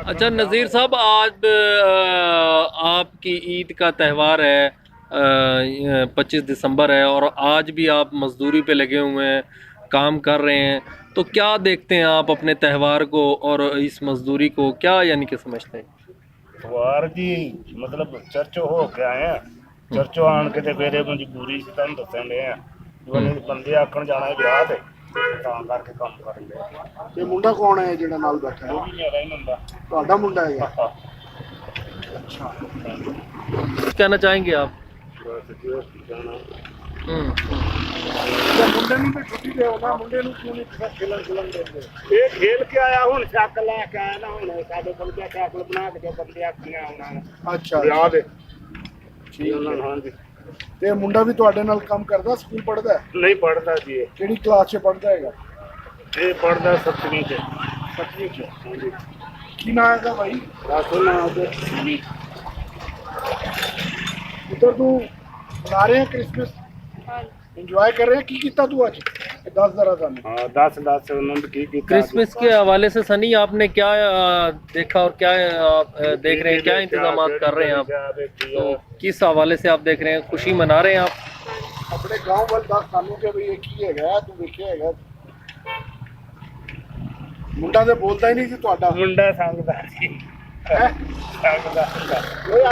अच्छा नज़ीर साहब, आज आपकी ईद का त्यौहार है, 25 दिसंबर है और आज भी आप मजदूरी पे लगे हुए हैं, काम कर रहे हैं। तो क्या देखते हैं आप अपने त्यौहार को और इस मजदूरी को, क्या यानी कि समझते हैं? वार जी मतलब चर्चो हो के आए हैं। चर्चो आन के ते फिर मजबूरी से तुम दसन डे हैं बंदे आखण जाना है ब्याह ते ਤਾਂ ਕਰਕੇ ਕੰਮ ਕਰਨ ਦੇ। ਤੇ ਮੁੰਡਾ ਕੌਣ ਹੈ ਜਿਹੜਾ ਨਾਲ ਬੈਠਾ ਹੈ? ਉਹ ਵੀ ਮੇਰਾ ਹੀ ਮੁੰਡਾ। ਤੁਹਾਡਾ ਮੁੰਡਾ ਹੈਗਾ? ਅੱਛਾ। कहना चाहेंगे आप? ਬਸ ਜੋ ਜਾਣਾ ਤੇ ਮੁੰਡੇ ਨੂੰ ਤੇ ਛੁੱਟੀ ਦਿਓ ਨਾ, ਮੁੰਡੇ ਨੂੰ ਕਿਉਂ ਨਹੀਂ ਖੇਲਣ ਦਿੰਦੇ? ਇਹ ਖੇਲ ਕੇ ਆਇਆ ਹੁਣ ਸ਼ੱਕ ਲੈ ਕੇ ਆਇਆ ਨਾ, ਹੁਣ ਸਾਡੇ ਕੋਲ ਕਿਆ ਸਾਈਕਲ ਬਣਾ ਕੇ ਜੋ ਬੰਦੇ ਆਖੀਆਂ ਉਹਨਾਂ ਨੇ ਅੱਛਾ ਵਿਆਹ ਦੇ ਠੀਕ ਉਹਨਾਂ ਹੈ। ਨੂੰ। ਹਾਂਜੀ ਤੇ ਮੁੰਡਾ ਵੀ ਤੁਹਾਡੇ ਨਾਲ ਕੰਮ ਕਰਦਾ, ਸਕੂਲ ਪੜ੍ਹਦਾ ਹੈ? ਨਹੀਂ ਪੜਦਾ ਜੀ ਇਹ। ਕਿਹੜੀ ਕਲਾਸ 'ਚ ਪੜ੍ਹਦਾ ਹੈਗਾ? ਇਹ ਪੜਦਾ 7ਵੀਂ ਚ। 7ਵੀਂ 'ਚ। ਹਾਂਜੀ ਕੀ ਨਾਂ ਹੈਗਾ ਭਾਈ? ਦੱਸੋ ਨਾ ਉਹਦੇ। ਉਧਰ ਤੂੰ ਮਨਾ ਰਹੇ ਕ੍ਰਿਸਮਸ, ਇੰਜॉय कर रहे हैं? की ਕੀਤਾ तू आज? दस जरा ਸਾਨੂੰ। ਹਾਂ 10 ਉਹਨਾਂ ਨੇ ਕੀ ਕੀਤਾ क्रिसमस के हवाले से सनी आपने क्या देखा और क्या आप देख रहे हैं, क्या इंतजाम कर रहे हैं आप? तो किस हवाले से आप देख रहे हैं, खुशी मना रहे हैं आप? ਆਪਣੇ ਗਾਂव ਵੱਲ ਦੱਸ ਸਾਨੂੰ ਕਿ ਵੀ ਇਹ ਕੀ ਹੈਗਾ, ਤੂੰ ਵੇਖਿਆ ਹੈਗਾ? ਮੁੰਡਾ ਤੇ ਬੋਲਦਾ ਹੀ ਨਹੀਂ ਸੀ ਤੁਹਾਡਾ। ਮੁੰਡਾ ਸੰਗਦਾ ਸੀ ਹੈ ਸੰਗਦਾ ਓਏ